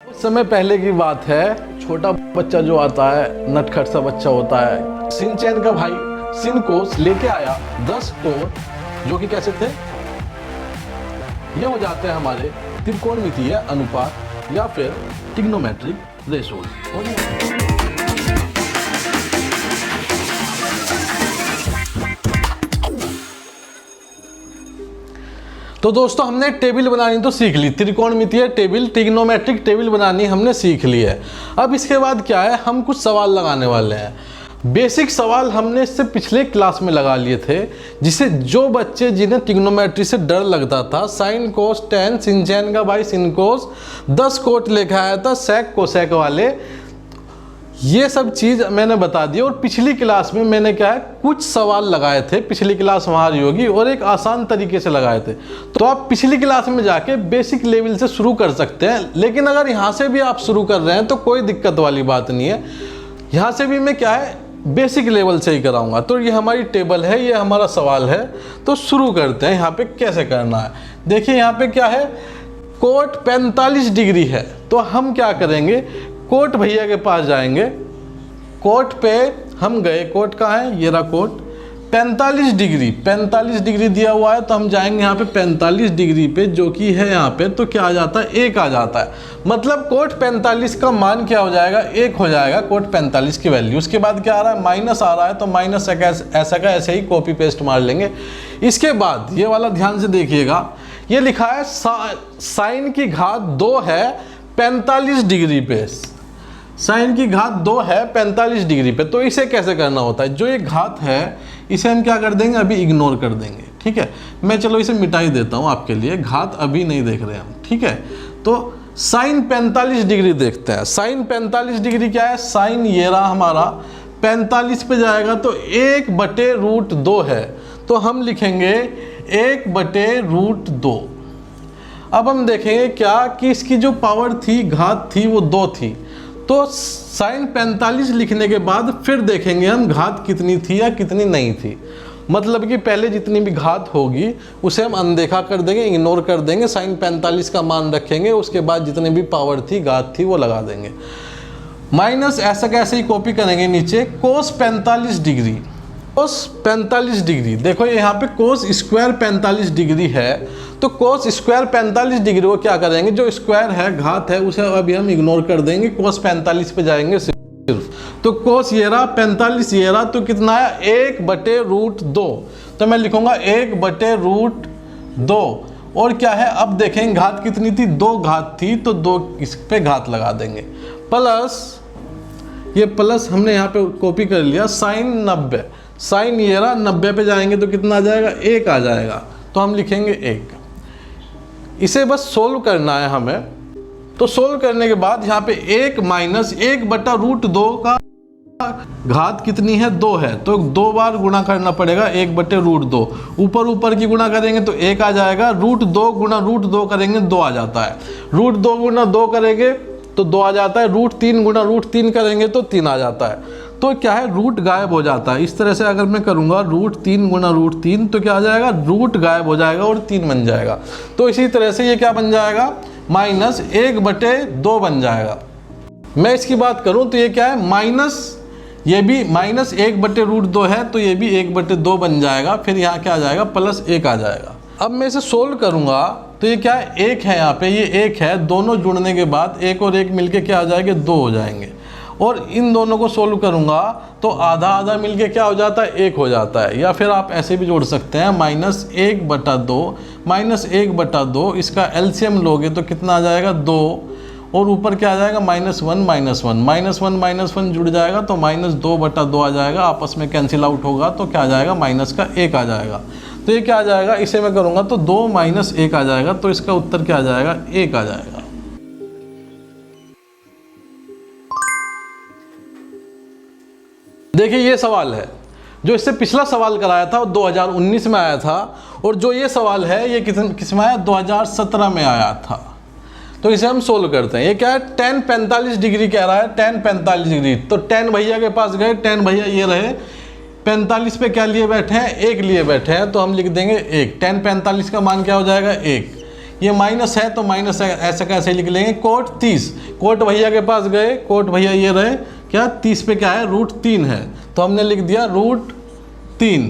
कुछ समय पहले की बात है, छोटा बच्चा जो आता है, नटखट सा बच्चा होता है, शिनचैन का भाई शिनकोस लेके आया 10 कोड जो कि कैसे थे, ये हो जाते हैं हमारे त्रिकोणमितीय अनुपात या फिर ट्रिग्नोमेट्रिक रेशोज। तो दोस्तों हमने टेबल बनानी तो सीख ली, त्रिकोणमितीय टेबल, ट्रिग्नोमेट्रिक टेबल बनानी हमने सीख ली है। अब इसके बाद क्या है, हम कुछ सवाल लगाने वाले हैं। बेसिक सवाल हमने इससे पिछले क्लास में लगा लिए थे, जिसे जो बच्चे जिन्हें ट्रिग्नोमेट्री से डर लगता था, साइन कोस टेन, शिनचैन का भाई शिनकोस, 10 कोट लेकर आया था, सेक कोसेक वाले, ये सब चीज़ मैंने बता दी। और पिछली क्लास में मैंने क्या है, कुछ सवाल लगाए थे, पिछली क्लास हमारी होगी, और एक आसान तरीके से लगाए थे। तो आप पिछली क्लास में जाके बेसिक लेवल से शुरू कर सकते हैं, लेकिन अगर यहाँ से भी आप शुरू कर रहे हैं तो कोई दिक्कत वाली बात नहीं है। यहाँ से भी मैं क्या है, बेसिक लेवल से ही कराऊंगा। तो ये हमारी टेबल है, ये हमारा सवाल है, तो शुरू करते हैं। यहाँ पे कैसे करना है, देखिए यहाँ पे क्या है, कोट 45 डिग्री है, तो हम क्या करेंगे, कोट भैया के पास जाएंगे, कोट पे हम गए, कोट कहाँ है, ये रहा कोट, 45 डिग्री दिया हुआ है, तो हम जाएंगे यहाँ पे 45 डिग्री पे, जो कि है यहाँ पे, तो क्या आ जाता है, 1 आ जाता है। मतलब कोट 45 का मान क्या हो जाएगा, 1 हो जाएगा कोट 45 की वैल्यू। उसके बाद क्या आ रहा है, माइनस आ रहा है, तो माइनस ऐसा का ऐसे ही कॉपी पेस्ट मार लेंगे। इसके बाद ये वाला ध्यान से देखिएगा, ये लिखा है साइन की घात 2 है 45 डिग्री पे, साइन की घात 2 है 45 डिग्री पे। तो इसे कैसे करना होता है, जो ये घात है इसे हम क्या कर देंगे, अभी इग्नोर कर देंगे, ठीक है। मैं चलो इसे मिटा ही देता हूँ आपके लिए, घात अभी नहीं देख रहे हम, ठीक है। तो साइन 45 डिग्री देखते हैं। साइन 45 डिग्री क्या है, साइन ये रहा हमारा, 45 पे जाएगा तो 1/√2 है, तो हम लिखेंगे 1/√2। अब हम देखेंगे क्या कि इसकी जो पावर थी, घात थी, वो 2 थी। तो साइन 45 लिखने के बाद फिर देखेंगे हम घात कितनी थी या कितनी नहीं थी। मतलब कि पहले जितनी भी घात होगी उसे हम अनदेखा कर देंगे, इग्नोर कर देंगे, साइन 45 का मान रखेंगे, उसके बाद जितनी भी पावर थी, घात थी, वो लगा देंगे। माइनस ऐसा कैसे ही कॉपी करेंगे नीचे, कोस 45 डिग्री, कोस 45 डिग्री, देखो यहाँ पे कोस स्क्वायर 45 डिग्री है, तो कोस स्क्वायर 45 डिग्री को क्या करेंगे, जो स्क्वायर है, घात है, उसे अभी हम इग्नोर कर देंगे, कोस 45 पे जाएंगे सिर्फ। तो कोस ये रहा 45, ये रहा, तो कितना है, 1/√2, तो मैं लिखूंगा 1/√2। और क्या है, अब देखेंगे घात कितनी थी, 2 घात थी, तो 2 इस पे घात लगा देंगे, प्लस ये प्लस हमने यहाँ पे कॉपी कर लिया, साइन 90, साइन ये रहा, 90 पे जाएंगे तो कितना आ जाएगा, 1 आ जाएगा, तो हम लिखेंगे 1। इसे बस सोल्व करना है हमें। तो सोल्व करने के बाद यहाँ पे 1 माइनस 1/√2 का घात कितनी है, 2 है, तो 2 बार गुणा करना पड़ेगा, 1/√2, ऊपर ऊपर की गुणा करेंगे तो 1 आ जाएगा, √2 गुणा √2 करेंगे 2 आ जाता है, √2 गुणा 2 करेंगे तो 2 आ जाता है, √3 गुणा √3 करेंगे तो 3 आ जाता है। तो क्या है, रूट गायब हो जाता है। इस तरह से अगर मैं करूँगा √3 गुणा √3 तो क्या आ जाएगा, रूट गायब हो जाएगा और 3 बन जाएगा। तो इसी तरह से ये क्या बन जाएगा, माइनस 1/2 बन जाएगा। मैं इसकी बात करूँ तो ये क्या है, माइनस, ये भी माइनस 1/√2 है, तो ये भी 1/2 बन जाएगा, फिर यहाँ क्या आ जाएगा, प्लस 1 आ जाएगा। अब मैं इसे सोल्व करूँगा तो ये क्या है, 1 है यहाँ पे, ये 1 है, दोनों जुड़ने के बाद 1 और 1 मिलके क्या आ जाएंगे, 2 हो जाएंगे। और इन दोनों को सोल्व करूंगा तो आधा आधा मिलके क्या हो जाता है, 1 हो जाता है। या फिर आप ऐसे भी जोड़ सकते हैं, -1/2, इसका एलसीएम लोगे तो कितना आ जाएगा, 2, और ऊपर क्या आ जाएगा, -1 जुड़ जाएगा तो -2/2 आ जाएगा, आपस में कैंसिल आउट होगा तो क्या आ जाएगा, माइनस का 1 आ जाएगा। तो ये क्या आ जाएगा, इसे मैं करूँगा तो 2 - 1 आ जाएगा, तो इसका उत्तर क्या आ जाएगा, 1 आ जाएगा। देखिए ये सवाल है, जो इससे पिछला सवाल कराया था वो 2019 में आया था, और जो ये सवाल है ये किस में आया, 2017 में आया था। तो इसे हम सोल्व करते हैं। ये क्या है, tan 45 डिग्री कह रहा है, tan 45 डिग्री, तो tan भैया के पास गए, tan भैया ये रहे, 45 पे क्या लिए बैठे हैं, 1 लिए बैठे हैं, तो हम लिख देंगे 1। tan 45 का मान क्या हो जाएगा, 1। ये माइनस है तो माइनस ऐसा कैसे लिख लेंगे, कोट 30, कोट भैया के पास गए, कोट भैया ये रहे क्या, 30 पे क्या है, √3 है, तो हमने लिख दिया √3।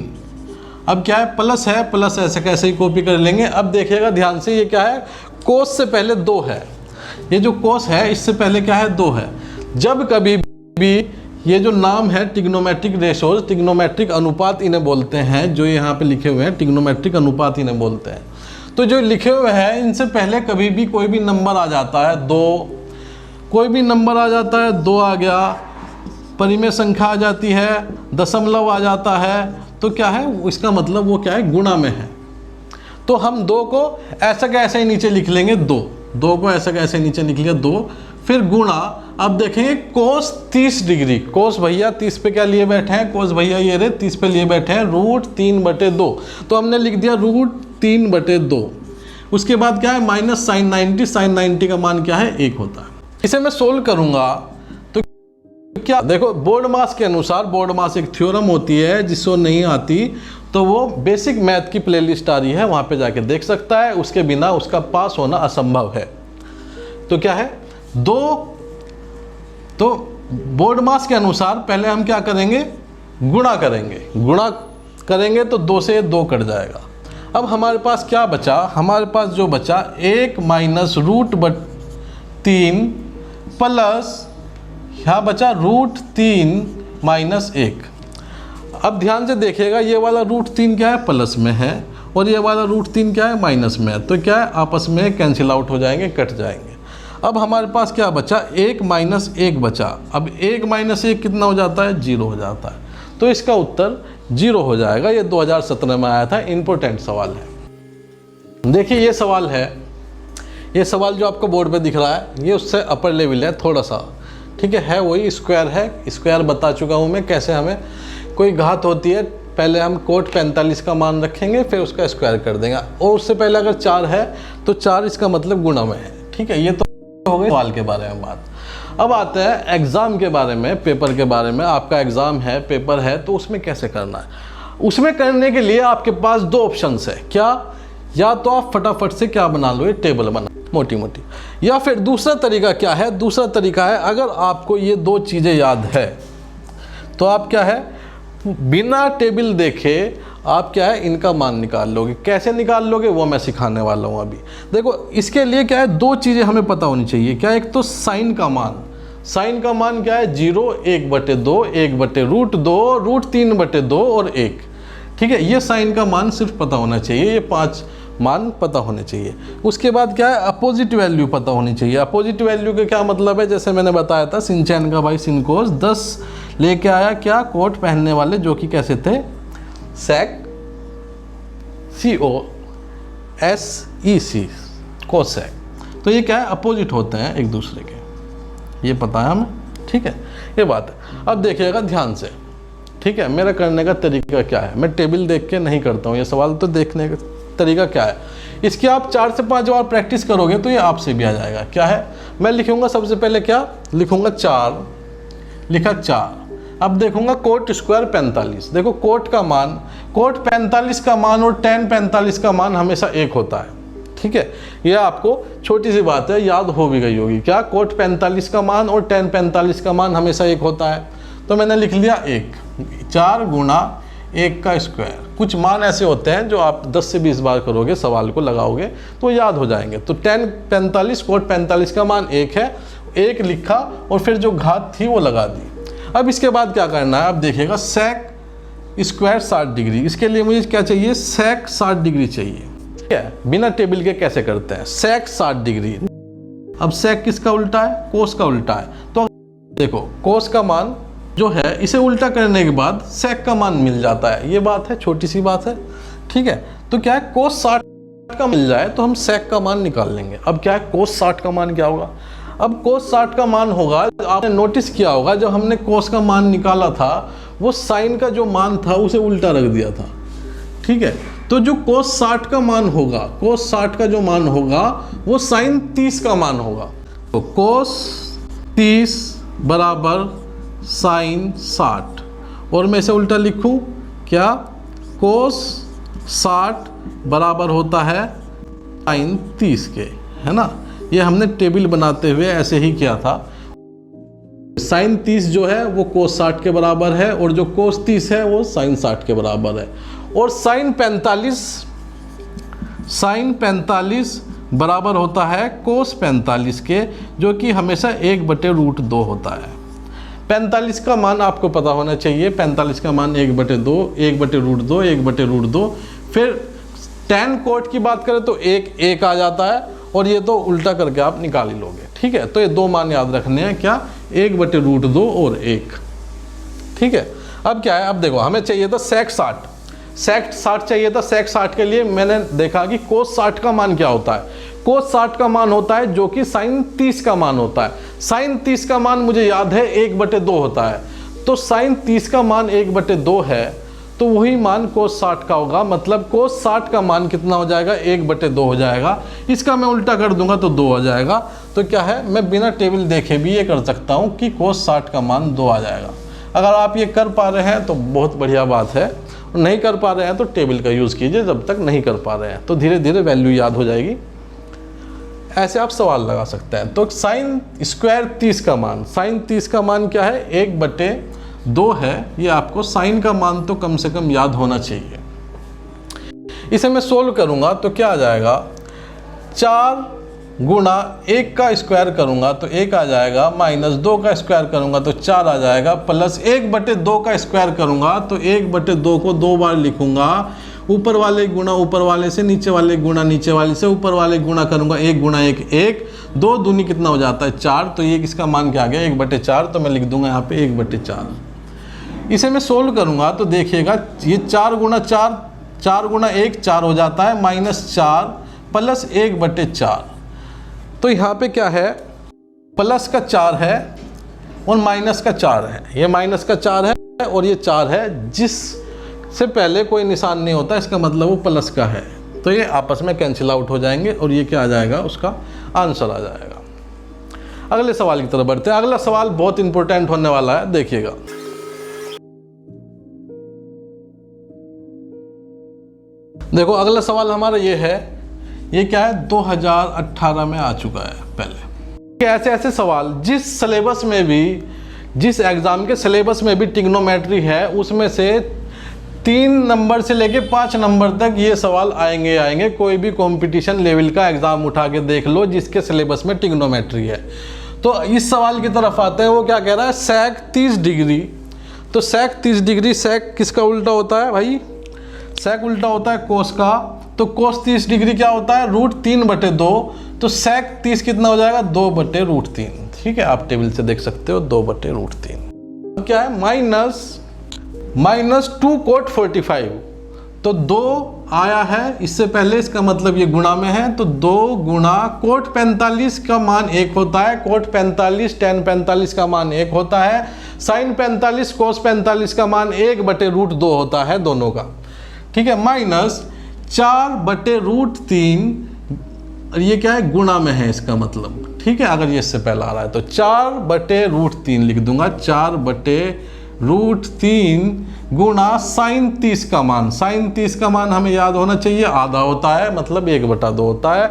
अब क्या है, प्लस है, प्लस ऐसे कैसे ही कॉपी कर लेंगे। अब देखिएगा ध्यान से, ये क्या है, कोस से पहले 2 है, ये जो कोस है इससे पहले क्या है, 2 है। जब कभी भी ये जो नाम है ट्रिग्नोमेट्रिक रेशोज, ट्रिग्नोमेट्रिक अनुपात इन्हें बोलते हैं, जो यहाँ पे लिखे हुए हैं ट्रिग्नोमेट्रिक अनुपात इन्हें बोलते हैं, तो जो लिखे हुए हैं इनसे पहले कभी भी कोई भी नंबर आ जाता है, 2, कोई भी नंबर आ जाता है, 2 आ गया, परिमेय संख्या आ जाती है, दशमलव आ जाता है, तो क्या है, इसका मतलब वो क्या है, गुणा में है। तो हम 2 को ऐसा कैसे ही नीचे लिख लेंगे, 2 को ऐसा कैसे नीचे लिख लिया 2, फिर गुणा। अब देखेंगे कोस 30 डिग्री, कोस भैया 30 पे क्या लिए बैठे हैं, कोस भैया ये रहे 30 पे लिए बैठे हैं, √3/2, तो हमने लिख दिया √3/2। उसके बाद क्या है, माइनस साइन 90, साइन 90 का मान क्या है, 1 होता है। इसे मैं सोल्व करूंगा तो क्या, देखो बोर्ड मास के अनुसार, बोर्ड मास एक थ्योरम होती है, जिसको नहीं आती तो वो बेसिक मैथ की प्लेलिस्ट आ रही है, वहाँ पे जाके देख सकता है, उसके बिना उसका पास होना असंभव है। तो क्या है, 2, तो बोर्ड मास के अनुसार पहले हम क्या करेंगे, गुणा करेंगे, गुणा करेंगे तो 2 से 2 कट जाएगा। अब हमारे पास क्या बचा, हमारे पास जो बचा 1 माइनस √3 प्लस यहाँ बचा √3 माइनस 1। अब ध्यान से देखिएगा, ये वाला √3 क्या है, प्लस में है, और ये वाला √3 क्या है, माइनस में है, तो क्या है, आपस में कैंसिल आउट हो जाएंगे, कट जाएंगे। अब हमारे पास क्या बचा, 1 माइनस 1 बचा। अब 1 माइनस 1 कितना हो जाता है, 0 हो जाता है, तो इसका उत्तर 0 हो जाएगा। ये 2017 में आया था, इम्पोर्टेंट सवाल है। देखिए ये सवाल है, ये सवाल जो आपको बोर्ड पे दिख रहा है, ये उससे अपर लेवल है थोड़ा सा, ठीक है वही स्क्वायर है, स्क्वायर बता चुका हूँ मैं कैसे हमें कोई घात होती है, पहले हम कोट 45 का मान रखेंगे, फिर उसका स्क्वायर कर देंगे, और उससे पहले अगर 4 है तो 4 इसका मतलब गुणा में है, ठीक है। ये तो हो गई सवाल के बारे में बात। अब आते हैं एग्ज़ाम के बारे में, पेपर के बारे में। आपका एग्ज़ाम है, पेपर है, तो उसमें कैसे करना है। उसमें करने के लिए आपके पास 2 ऑप्शंस है, क्या, या तो आप फटाफट से क्या बना लो, ये टेबल बना मोटी मोटी, या फिर दूसरा तरीका क्या है, दूसरा तरीका है, अगर आपको ये 2 चीज़ें याद है तो आप क्या है, बिना टेबल देखे आप क्या है, इनका मान निकाल लोगे। कैसे निकाल लोगे वो मैं सिखाने वाला हूँ अभी। देखो इसके लिए क्या है, 2 चीज़ें हमें पता होनी चाहिए। क्या, एक तो साइन का मान, साइन का मान क्या है, 0, 1/2, 1/√2, √3/2 और 1, ठीक है। ये साइन का मान सिर्फ पता होना चाहिए, ये 5 मान पता होने चाहिए। उसके बाद क्या है, अपोजिट वैल्यू पता होनी चाहिए। अपोजिट वैल्यू का क्या मतलब है, जैसे मैंने बताया था, सिंचैन का भाई सिनकोस 10 लेके आया, क्या, कोट पहनने वाले, जो कि कैसे थे, सेक, COSEC, कोसेक। तो ये क्या है, अपोजिट होते हैं एक दूसरे के, ये पता है हमें, ठीक है, ये बात है। अब देखिएगा ध्यान से, ठीक है, मेरा करने का तरीका क्या है, मैं टेबल देख के नहीं करता हूँ ये सवाल, तो देखने का तरीका क्या है, इसकी आप 4 से 5 बार प्रैक्टिस करोगे तो ये आपसे भी आ जाएगा। क्या है, मैं लिखूंगा सबसे पहले, क्या लिखूंगा, 4 लिखा, 4। अब देखूंगा कोट स्क्वायर 45, देखो कोट का मान, कोट 45 का मान और tan 45 का मान हमेशा 1 होता है, ठीक है। यह आपको छोटी सी बात है, याद हो भी गई होगी, क्या, कोट 45 का मान और tan 45 का मान हमेशा 1 होता है, तो मैंने लिख लिया 1, 4 गुणा 1 का स्क्वायर। कुछ मान ऐसे होते हैं जो आप 10 से 20 बार करोगे, सवाल को लगाओगे तो याद हो जाएंगे। तो tan 45 कोट 45 का मान 1 है, 1 लिखा और फिर जो घात थी वो लगा दी। अब इसके बाद क्या करना है, अब देखिएगा सेक स्क्वायर 60 डिग्री, इसके लिए मुझे क्या चाहिए, सेक 60 डिग्री चाहिए, ठीक है। बिना टेबल के कैसे करते हैं, सेक 60 डिग्री। अब सेक किसका उल्टा है, कोस का उल्टा है, तो देखो कोस का मान जो है इसे उल्टा करने के बाद सेक का मान मिल जाता है, ये बात है, छोटी सी बात है, ठीक है। तो क्या है, कोस 60 का मिल जाए तो हम सेक का मान निकाल लेंगे। अब क्या है, कोस 60 का मान क्या होगा, अब कोस 60 का मान होगा, आपने नोटिस किया होगा जब हमने कोस का मान निकाला था वो साइन का जो मान था उसे उल्टा रख दिया था, ठीक है। तो जो कोस 60 का मान होगा, कोस 60 का जो मान होगा वो साइन 30 का मान होगा। तो कोस 30 बराबर साइन 60, और मैं इसे उल्टा लिखूं, क्या, कोस 60 बराबर होता है साइन 30 के, है ना। ये हमने टेबल बनाते हुए ऐसे ही किया था। साइन 30 जो है वो कोस 60 के बराबर है और जो कोस 30 है वो साइन 60 के बराबर है। और साइन 45 बराबर होता है कोस 45 के, जो कि हमेशा 1/√2 होता है। 45 का मान आपको पता होना चाहिए। 45 का मान 1/2, 1/√2, 1/√2। फिर tan कोट की बात करें तो 1 आ जाता है, और ये तो उल्टा करके आप निकाल ही लोगे, ठीक है। तो ये दो मान याद रखने हैं, क्या, 1/√2 और 1, ठीक है। अब क्या है, अब देखो हमें चाहिए था sec 60 चाहिए था। sec 60 के लिए मैंने देखा कि cos 60 का मान क्या होता है। cos 60 का मान होता है जो कि sin 30 का मान होता है। sin 30 का मान मुझे याद है 1/2 होता है। तो sin 30 का मान 1/2 है, तो वही मान cos 60 का होगा। मतलब cos 60 का मान कितना हो जाएगा, 1/2 हो जाएगा। इसका मैं उल्टा कर दूंगा तो 2 आ जाएगा। तो क्या है, मैं बिना टेबल देखे भी ये कर सकता हूँ कि cos 60 का मान 2 आ जाएगा। अगर आप ये कर पा रहे हैं तो बहुत बढ़िया बात है, नहीं कर पा रहे हैं तो टेबल का यूज़ कीजिए। जब तक नहीं कर पा रहे हैं तो धीरे धीरे वैल्यू याद हो जाएगी। ऐसे आप सवाल लगा सकते हैं। तो साइन स्क्वायर 30 का मान, साइन 30 का मान क्या है, 1/2 है। ये आपको साइन का मान तो कम से कम याद होना चाहिए। इसे मैं सोल्व करूंगा तो क्या आ जाएगा, 4 गुणा 1 का स्क्वायर करूंगा तो 1 आ जाएगा, माइनस 2 का स्क्वायर करूंगा तो 4 आ जाएगा, प्लस 1/2 का स्क्वायर करूंगा तो 1/2 को 2 बार लिखूंगा। ऊपर वाले गुणा ऊपर वाले से, नीचे वाले गुणा नीचे वाले से, ऊपर वाले गुणा करूंगा 1 गुणा 1 1, 2 दूनी कितना हो जाता है 4। तो ये किसका मान क्या आ गया, 1/4। तो मैं लिख दूंगा यहाँ पे 1/4। इसे मैं सोल्व करूंगा तो देखिएगा, ये 4 गुणा 4, 4 गुणा 1 4 हो जाता है, -4 प्लस 1/4। तो यहाँ पे क्या है, प्लस का 4 है और माइनस का 4 है। ये माइनस का 4 है और ये 4 है, जिससे पहले कोई निशान नहीं होता, इसका मतलब वो प्लस का है। तो ये आपस में कैंसिल आउट हो जाएंगे और ये क्या आ जाएगा, उसका आंसर आ जाएगा। अगले सवाल की तरफ बढ़ते हैं। अगला सवाल बहुत इंपॉर्टेंट होने वाला है, देखिएगा। देखो अगला सवाल हमारा ये है, ये क्या है, 2018 में आ चुका है पहले। ऐसे ऐसे सवाल जिस सिलेबस में भी, जिस एग्जाम के सिलेबस में भी ट्रिग्नोमेट्री है, उसमें से 3 नंबर से लेके 5 नंबर तक ये सवाल आएंगे। कोई भी कंपटीशन लेवल का एग्जाम उठा के देख लो जिसके सिलेबस में ट्रिग्नोमेट्री है। तो इस सवाल की तरफ आते हैं। वो क्या कह रहा है, sec 30 डिग्री। तो sec 30 डिग्री, sec किसका उल्टा होता है भाई, sec उल्टा होता है cos का। तो cos 30 डिग्री क्या होता है, √3/2। तो sec 30 कितना हो जाएगा, 2/√3। ठीक है, आप टेबल से देख सकते हो, 2/√3। क्या है, -2 cot 45। तो 2 आया है इससे पहले, इसका मतलब ये गुणा में है। तो 2 गुणा cot 45 का मान 1 होता है, cot 45 tan 45 का मान 1 होता है, sin 45 cos 45 का मान 1/√2 होता है दोनों का। ठीक है, -4/√3। और ये क्या है, गुणा में है इसका मतलब। ठीक है, अगर ये इससे पहला आ रहा है तो 4/√3 लिख दूंगा, 4/√3 गुणा sin 30 का मान। sin 30 का मान हमें याद होना चाहिए, आधा होता है, मतलब 1/2 होता है,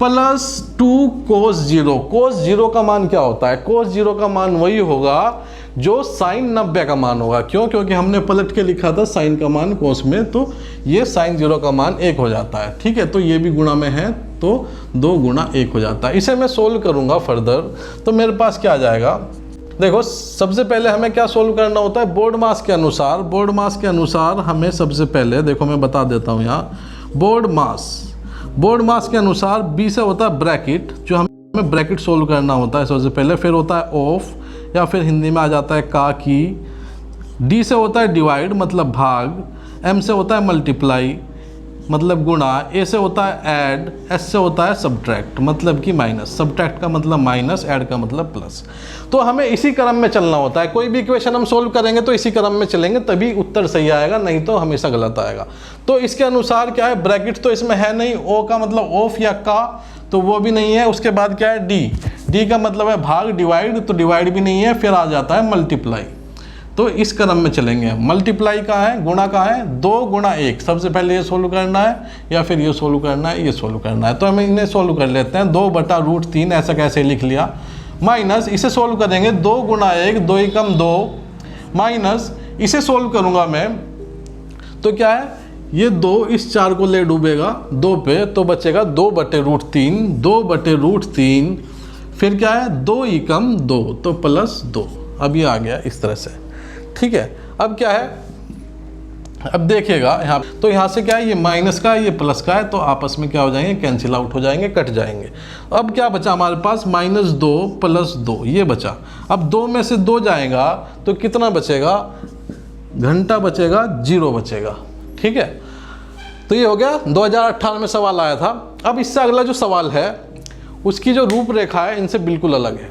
प्लस 2 cos 0। cos 0 का मान क्या होता है, cos 0 का मान वही होगा जो sin 90 का मान होगा। क्यों, क्योंकि हमने पलट के लिखा था sin का मान cos में, तो ये sin 0 का मान 1 हो जाता है। ठीक है, तो ये भी गुणा में है, तो 2 गुणा 1 हो जाता है। इसे मैं सोल्व करूंगा फर्दर, तो मेरे पास क्या आ जाएगा। देखो सबसे पहले हमें क्या सोल्व करना होता है, बोर्ड मास के अनुसार। बोर्ड मास के अनुसार हमें सबसे पहले, देखो मैं बता देता हूँ यहाँ, बोर्ड मास के अनुसार B से होता है ब्रैकेट, जो हमें ब्रैकेट सोल्व करना होता है सबसे पहले। फिर होता है ऑफ, या फिर हिंदी में आ जाता है का की। D से होता है डिवाइड, मतलब भाग। M से होता है मल्टीप्लाई, मतलब गुणा। A से होता है ऐड, S से होता है सब्ट्रैक्ट, मतलब कि माइनस। सब्ट्रैक्ट का मतलब माइनस, ऐड का मतलब प्लस। तो हमें इसी क्रम में चलना होता है। कोई भी इक्वेशन हम सोल्व करेंगे तो इसी क्रम में चलेंगे, तभी उत्तर सही आएगा, नहीं तो हमेशा गलत आएगा। तो इसके अनुसार क्या है, ब्रैकेट तो इसमें है नहीं, ओ का मतलब ऑफ या का, तो वो भी नहीं है। उसके बाद क्या है, डी का मतलब है भाग, डिवाइड, तो डिवाइड भी नहीं है। फिर आ जाता है मल्टीप्लाई। तो इस क्रम में चलेंगे। मल्टीप्लाई कहाँ है, गुणा कहाँ है, 2 गुणा 1। सबसे पहले ये सोल्व करना है या फिर ये सोल्व करना है, ये सोल्व करना है। तो हम इन्हें सोल्व कर लेते हैं। 2/√3 ऐसा कैसे लिख लिया, माइनस इसे सोल्व करेंगे 2 गुणा 1, 2 एकम 2, माइनस इसे सोल्व करूँगा मैं तो क्या है, ये 2 इस 4 को ले डूबेगा 2 पे, तो बचेगा 2/√3, 2/√3, फिर क्या है 2 एकम 2, तो +2। अब ये आ गया इस तरह से, ठीक है। अब क्या है, अब देखिएगा यहाँ, तो यहाँ से क्या है, ये माइनस का है, ये प्लस का है, तो आपस में क्या हो जाएंगे, कैंसिल आउट हो जाएंगे, कट जाएंगे। अब क्या बचा हमारे पास, -2 + 2 ये बचा। अब 2 में से 2 जाएगा तो कितना बचेगा, घंटा बचेगा, 0 बचेगा, ठीक है। तो ये हो गया, 2018 में सवाल आया था। अब इससे अगला जो सवाल है उसकी जो रूपरेखा है इनसे बिल्कुल अलग है,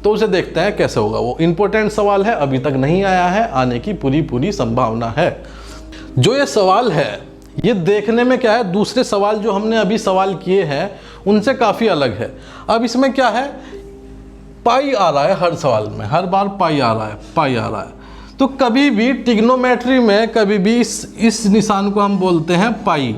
तो उसे देखते हैं कैसे होगा। वो इम्पोर्टेंट सवाल है, अभी तक नहीं आया है, आने की पूरी संभावना है। जो ये सवाल है ये देखने में क्या है, दूसरे सवाल जो हमने अभी सवाल किए हैं उनसे काफ़ी अलग है। अब इसमें क्या है, पाई आ रहा है हर सवाल में, हर बार पाई आ रहा है। तो कभी भी ट्रिग्नोमेट्री में कभी भी इस निशान को हम बोलते हैं पाई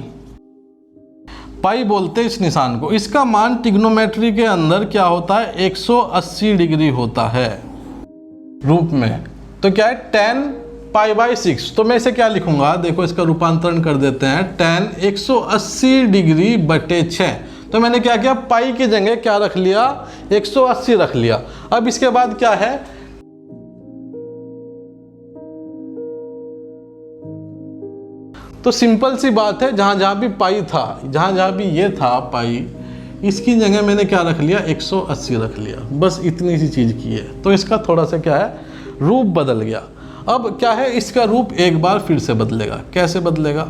बोलते हैं इस निशान को। इसका मान ट्रिग्नोमेट्री के अंदर क्या होता है, 180 डिग्री होता है रूप में। तो क्या है, tan π/6। तो मैं इसे क्या लिखूंगा, देखो इसका रूपांतरण कर देते हैं, tan 180 डिग्री बटे 6। तो मैंने क्या किया, पाई की जगह क्या रख लिया, 180 रख लिया। अब इसके बाद क्या है, तो सिंपल सी बात है, जहाँ जहाँ भी पाई था, जहाँ भी ये था पाई, इसकी जगह मैंने क्या रख लिया, 180 रख लिया। बस इतनी सी चीज़ की है। तो इसका थोड़ा सा क्या है, रूप बदल गया। अब क्या है, इसका रूप एक बार फिर से बदलेगा। कैसे बदलेगा,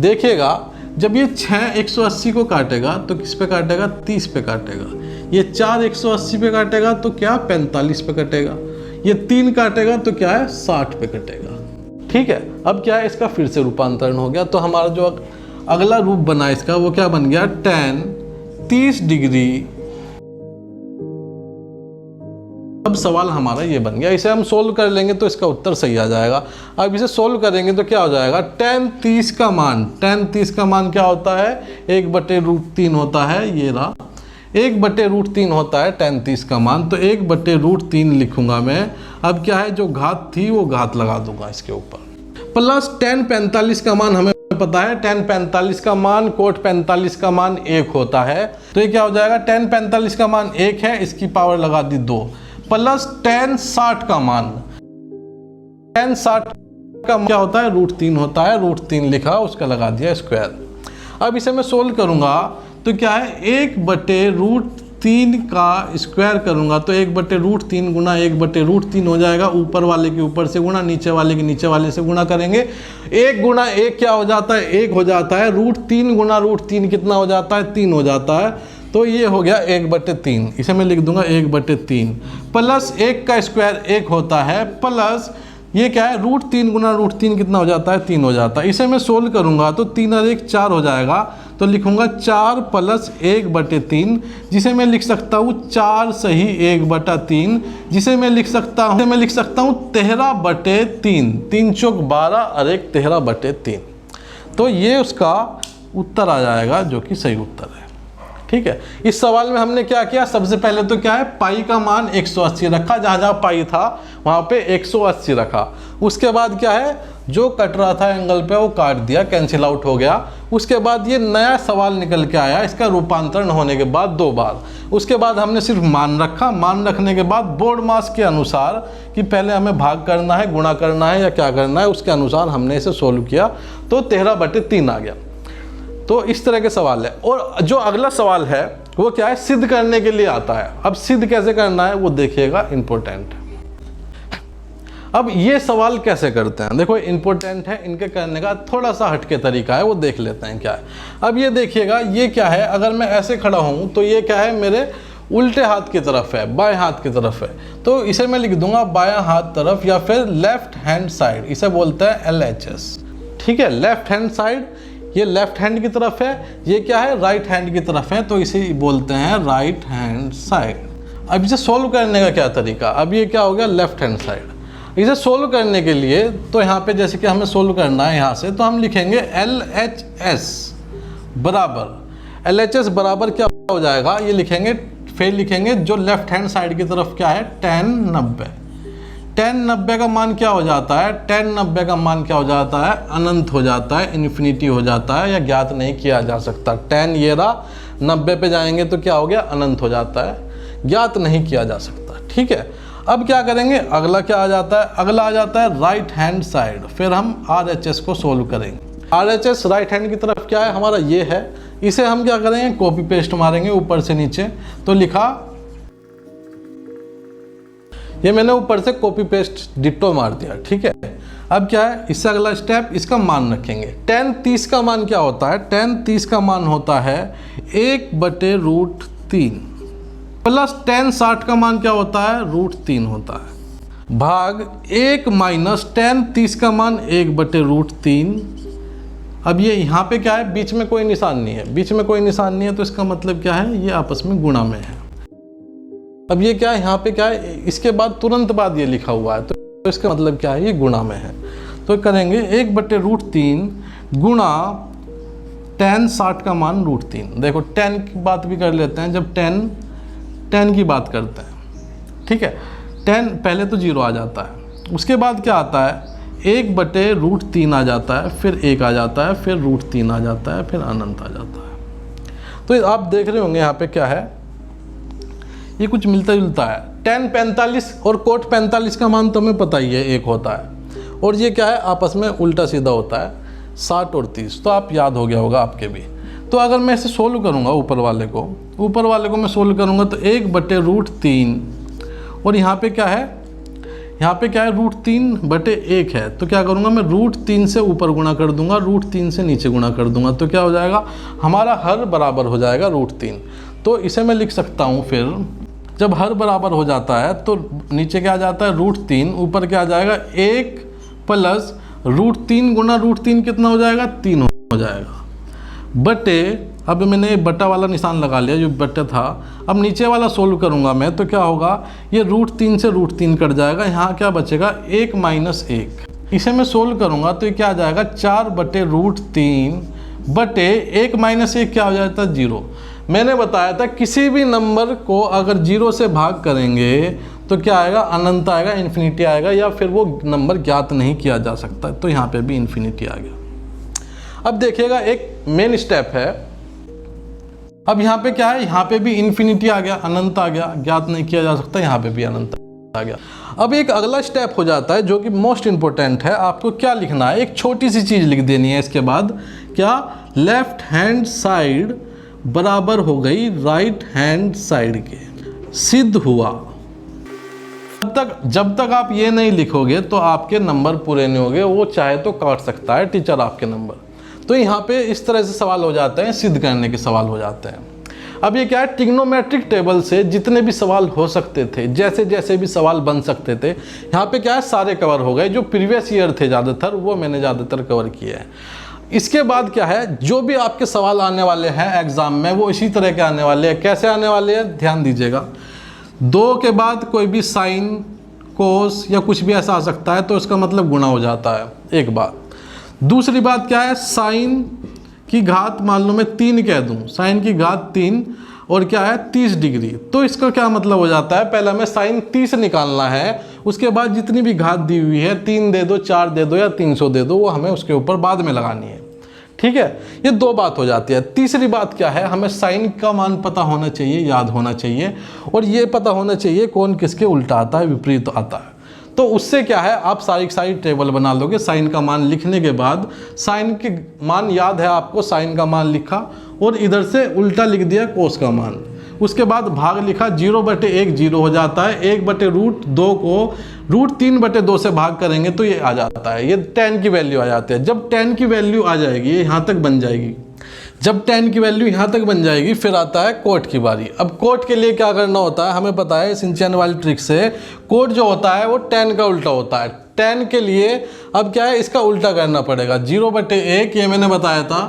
देखिएगा, जब ये 6 180 को काटेगा तो किस पे काटेगा, 30 पे काटेगा। ये 4 180 पे काटेगा तो क्या, 45 पे कटेगा। ये 3 काटेगा तो क्या है, 60 पे कटेगा, ठीक है। अब क्या है, इसका फिर से रूपांतरण हो गया। तो हमारा जो अगला रूप बना इसका, वो क्या बन गया, tan 30 डिग्री। अब सवाल हमारा ये बन गया। इसे हम सोल्व कर लेंगे तो इसका उत्तर सही आ जाएगा। अब इसे सोल्व करेंगे तो क्या हो जाएगा, tan 30 का मान क्या होता है, 1/√3 होता है। ये रहा 1/√3 होता है tan 30 का मान। तो 1/√3 लिखूंगा मैं। अब क्या है, जो घात थी वो घात लगा दूंगा इसके ऊपर, प्लस tan 45 का मान हमें पता है, tan 45 का मान कोट 45 का मान 1 होता है। तो ये क्या हो जाएगा, tan 45 का मान 1 है, इसकी पावर लगा दी 2, प्लस tan 60 का मान, tan 60 का क्या होता है, √3 होता है। √3 लिखा, उसका लगा दिया स्क्वायर। अब इसे मैं सोल्व करूंगा तो क्या है, 1/√3 का स्क्वायर करूंगा तो 1/√3 गुना 1/√3 हो जाएगा। ऊपर वाले के ऊपर से गुणा, नीचे वाले के नीचे वाले से गुणा करेंगे। 1 गुना 1 क्या हो जाता है, 1 हो जाता है। √3 गुना √3 कितना हो जाता है, 3 हो जाता है। तो ये हो गया 1/3। इसे मैं लिख दूंगा 1/3, प्लस 1 का स्क्वायर 1 होता है, प्लस ये क्या है, √3 गुना √3 कितना हो जाता है, 3 हो जाता है। इसे मैं सोल्व करूंगा तो 3 और 1 4 हो जाएगा। तो लिखूंगा 4 + 1/3, जिसे मैं लिख सकता हूँ 4 सही 1/3, जिसे मैं लिख सकता हूँ 13/3। 3 चौक 12 और 1 13/3। तो ये उसका उत्तर आ जाएगा, जो कि सही उत्तर है, ठीक है। इस सवाल में हमने क्या किया, सबसे पहले तो क्या है, पाई का मान 180 रखा, जहाँ जहाँ पाई था वहाँ पे 180 रखा। उसके बाद क्या है, जो कट रहा था एंगल पे वो काट दिया, कैंसिल आउट हो गया। उसके बाद ये नया सवाल निकल के आया, इसका रूपांतरण होने के बाद 2 बार। उसके बाद हमने सिर्फ मान रखा। मान रखने के बाद बोर्ड मास के अनुसार कि पहले हमें भाग करना है, गुणा करना है या क्या करना है, उसके अनुसार हमने इसे सोल्व किया तो 13/3 आ गया। तो इस तरह के सवाल है। और जो अगला सवाल है वो क्या है, सिद्ध करने के लिए आता है। अब सिद्ध कैसे करना है वो देखिएगा, इंपॉर्टेंट है। अब ये सवाल कैसे करते हैं, देखो इंपॉर्टेंट है, इनके करने का थोड़ा सा हटके तरीका है, वो देख लेते हैं क्या है। अब ये देखिएगा, ये क्या है, अगर मैं ऐसे खड़ा हूँ तो ये क्या है, मेरे उल्टे हाथ की तरफ है, बाएं हाथ की तरफ है। तो इसे मैं लिख दूंगा बायां हाथ तरफ या फिर लेफ्ट हैंड साइड, इसे बोलते हैं LHS, ठीक है। लेफ्ट हैंड साइड, ये लेफ्ट हैंड की तरफ है, ये क्या है, राइट हैंड की तरफ है, तो इसे बोलते हैं राइट हैंड साइड। अब इसे सोल्व करने का क्या तरीका, अब ये क्या हो गया, लेफ्ट हैंड साइड। इसे सोल्व करने के लिए तो यहाँ पे जैसे कि हमें सोल्व करना है यहाँ से, तो हम लिखेंगे LHS बराबर, LHS बराबर क्या हो जाएगा, ये लिखेंगे, फिर लिखेंगे जो लेफ्ट हैंड साइड की तरफ क्या है, tan 90। tan 90 का मान क्या हो जाता है, tan 90 का मान क्या हो जाता है, अनंत हो जाता है, इन्फिनिटी हो जाता है, या ज्ञात नहीं किया जा सकता। tan ये रहा, 90 पे जाएंगे तो क्या हो गया, अनंत हो जाता है, ज्ञात नहीं किया जा सकता। ठीक है, अब क्या करेंगे, अगला क्या आ जाता है, अगला आ जाता है राइट हैंड साइड। फिर हम RHS को सोल्व करेंगे। RHS राइट हैंड की तरफ क्या है हमारा, ये है, इसे हम क्या करेंगे, कॉपी पेस्ट मारेंगे ऊपर से नीचे। तो लिखा, ये मैंने ऊपर से कॉपी पेस्ट डिट्टो मार दिया। ठीक है, अब क्या है, इससे अगला स्टेप, इसका मान रखेंगे। tan 30 का मान क्या होता है, tan 30 का मान होता है 1/√3 प्लस tan 60 का मान क्या होता है, √3 होता है, भाग 1 माइनस tan 30 का मान 1/√3। अब ये यहाँ पे क्या है, बीच में कोई निशान नहीं है, बीच में कोई निशान नहीं है, तो इसका मतलब क्या है, ये आपस में गुणा में है। अब ये क्या है, यहाँ पे क्या है, इसके बाद तुरंत बाद ये लिखा हुआ है, तो इसका मतलब क्या है, ये गुणा में है। तो करेंगे 1/√3 गुणा tan 60 का मान √3। देखो tan की बात भी कर लेते हैं, जब tan की बात करते हैं। ठीक है, tan पहले तो 0 आ जाता है, उसके बाद क्या आता है, 1/√3 आ जाता है, फिर 1 आ जाता है, फिर √3 आ जाता है, फिर अनंत आ जाता है। तो आप देख रहे होंगे यहाँ पे क्या है, ये कुछ मिलता जुलता है। tan 45 और cot 45 का मान तो हमें पता ही है, 1 होता है, और ये क्या है, आपस में उल्टा सीधा होता है, 60 और 30, तो आप याद हो गया होगा आपके भी। तो अगर मैं इसे सोल्व करूँगा, ऊपर वाले को मैं सोल्व करूँगा, तो 1/√3, और यहाँ पे क्या है, यहाँ पे क्या है, √3/1 है, तो क्या करूँगा मैं, √3 से ऊपर गुणा कर दूंगा, √3 से नीचे गुणा कर दूंगा, तो क्या हो जाएगा, हमारा हर बराबर हो जाएगा √3। तो इसे मैं लिख सकता हूँ, फिर जब हर बराबर हो जाता है तो नीचे क्या आ जाता है, √3, ऊपर क्या आ जाएगा, 1 प्लस √3 गुना √3 कितना हो जाएगा, 3 हो जाएगा, बटे, अब मैंने बटा वाला निशान लगा लिया, जो बटा था। अब नीचे वाला सोल्व करूंगा मैं, तो क्या होगा, ये √3 से √3 कट जाएगा, यहाँ क्या बचेगा, 1 माइनस 1। इसे मैं सोल्व करूंगा तो ये क्या आ जाएगा, 4/√3 बटे 1 माइनस 1 क्या हो जाता है, 0। मैंने बताया था किसी भी नंबर को अगर 0 से भाग करेंगे तो क्या आएगा, अनंत आएगा, इन्फिनिटी आएगा, या फिर वो नंबर ज्ञात नहीं किया जा सकता। तो यहाँ पे भी इन्फिनिटी आ गया। अब देखिएगा, एक मेन स्टेप है। अब यहाँ पे क्या है, यहाँ पे भी इन्फिनिटी आ गया, अनंत आ गया, ज्ञात नहीं किया जा सकता, यहाँ पे भी अनंत आ गया। अब एक अगला स्टेप हो जाता है जो कि मोस्ट इंपॉर्टेंट है। आपको क्या लिखना है, एक छोटी सी चीज़ लिख देनी है इसके बाद, क्या, लेफ्ट हैंड साइड बराबर हो गई राइट हैंड साइड के। सिद्ध हुआ। जब तक आप ये नहीं लिखोगे तो आपके नंबर पूरे नहीं होंगे, वो चाहे तो काट सकता है टीचर आपके नंबर। तो यहाँ पे इस तरह से सवाल हो जाते हैं, सिद्ध करने के सवाल हो जाते हैं। अब ये क्या है, ट्रिग्नोमेट्रिक टेबल से जितने भी सवाल हो सकते थे, जैसे जैसे भी सवाल बन सकते थे, यहाँ पे क्या है, सारे कवर हो गए। जो प्रीवियस ईयर थे ज़्यादातर, वो मैंने ज़्यादातर कवर किए हैं। इसके बाद क्या है, जो भी आपके सवाल आने वाले हैं एग्ज़ाम में, वो इसी तरह के आने वाले हैं। कैसे आने वाले हैं, ध्यान दीजिएगा। 2 के बाद कोई भी साइन, कोस या कुछ भी ऐसा आ सकता है, तो इसका मतलब गुणा हो जाता है, एक बात। दूसरी बात क्या है, साइन की घात, मान लो मैं 3 कह दूं, साइन की घात 3 और क्या है 30 डिग्री, तो इसका क्या मतलब हो जाता है, पहले हमें साइन 30 निकालना है, उसके बाद जितनी भी घात दी हुई है 3 दे दो, 4 दे दो या 300 दे दो, वो हमें उसके ऊपर बाद में लगानी है। ठीक है, ये 2 बात हो जाती है। तीसरी बात क्या है, हमें साइन का मान पता होना चाहिए, याद होना चाहिए, और ये पता होना चाहिए कौन किसके उल्टा आता है, विपरीत आता है। तो उससे क्या है, आप सारी सारी टेबल बना लोगे। साइन का मान लिखने के बाद, साइन के मान याद है आपको, साइन का मान लिखा और इधर से उल्टा लिख दिया कोस का मान, उसके बाद भाग लिखा, 0/1 0 हो जाता है, 1/√2 को √3/2 से भाग करेंगे तो ये आ जाता है, ये tan की वैल्यू आ जाती है। जब tan की वैल्यू आ जाएगी, यहाँ तक बन जाएगी, जब tan की वैल्यू यहाँ तक बन जाएगी, फिर आता है कोट की बारी। अब कोट के लिए क्या करना होता है, हमें पता है सिंचन वाली ट्रिक से, कोट जो होता है वो tan का उल्टा होता है। tan के लिए अब क्या है, इसका उल्टा करना पड़ेगा। 0/1, ये मैंने बताया था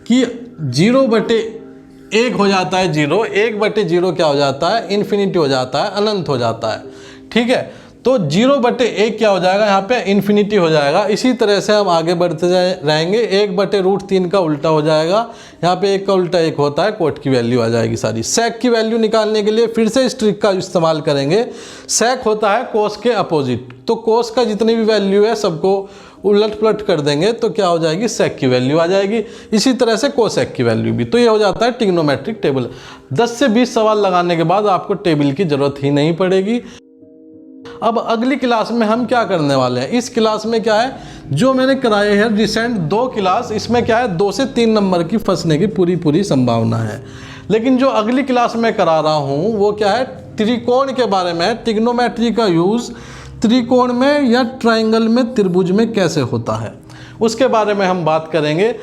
कि 0/1 हो जाता है 0, 1/0 क्या हो जाता है, इन्फिनिटी हो जाता है, अनंत हो जाता है। ठीक है, तो 0/1 क्या हो जाएगा, यहाँ पे इन्फिनिटी हो जाएगा। इसी तरह से हम आगे बढ़ते रहेंगे, 1/√3 का उल्टा हो जाएगा, यहाँ पे 1 का उल्टा 1 होता है, कोट की वैल्यू आ जाएगी सारी। सेक की वैल्यू निकालने के लिए फिर से इस ट्रिक का इस्तेमाल करेंगे। सेक होता है कोस के अपोजिट, तो कोस का जितनी भी वैल्यू है सबको उलट पुलट कर देंगे तो क्या हो जाएगी, सेक की वैल्यू आ जाएगी। इसी तरह से कोसेक की वैल्यू भी। तो ये हो जाता है ट्रिग्नोमेट्रिक टेबल। 10 से 20 सवाल लगाने के बाद आपको टेबल की जरूरत ही नहीं पड़ेगी। अब अगली क्लास में हम क्या करने वाले हैं, इस क्लास में क्या है, जो मैंने कराए हैं रिसेंट 2 क्लास, इसमें क्या है 2 से 3 नंबर की फंसने की पूरी संभावना है। लेकिन जो अगली क्लास में करा रहा हूँ वो क्या है, त्रिकोण के बारे में है। ट्रिग्नोमेट्री का यूज़ त्रिकोण में या ट्राइंगल में, त्रिभुज में कैसे होता है, उसके बारे में हम बात करेंगे।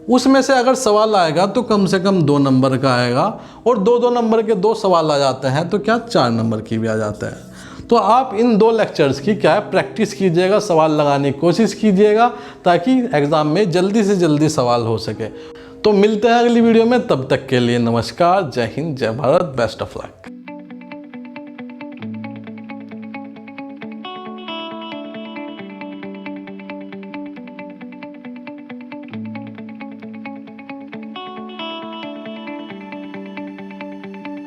उसमें से अगर सवाल आएगा तो कम से कम 2 नंबर का आएगा, और 2-2 नंबर के 2 सवाल आ जाते हैं तो क्या 4 नंबर की भी आ जाते हैं। तो आप इन 2 लेक्चर्स की क्या है प्रैक्टिस कीजिएगा, सवाल लगाने की कोशिश कीजिएगा, ताकि एग्ज़ाम में जल्दी से जल्दी सवाल हो सके। तो मिलते हैं अगली वीडियो में, तब तक के लिए नमस्कार, जय हिंद, जय भारत, बेस्ट ऑफ लक।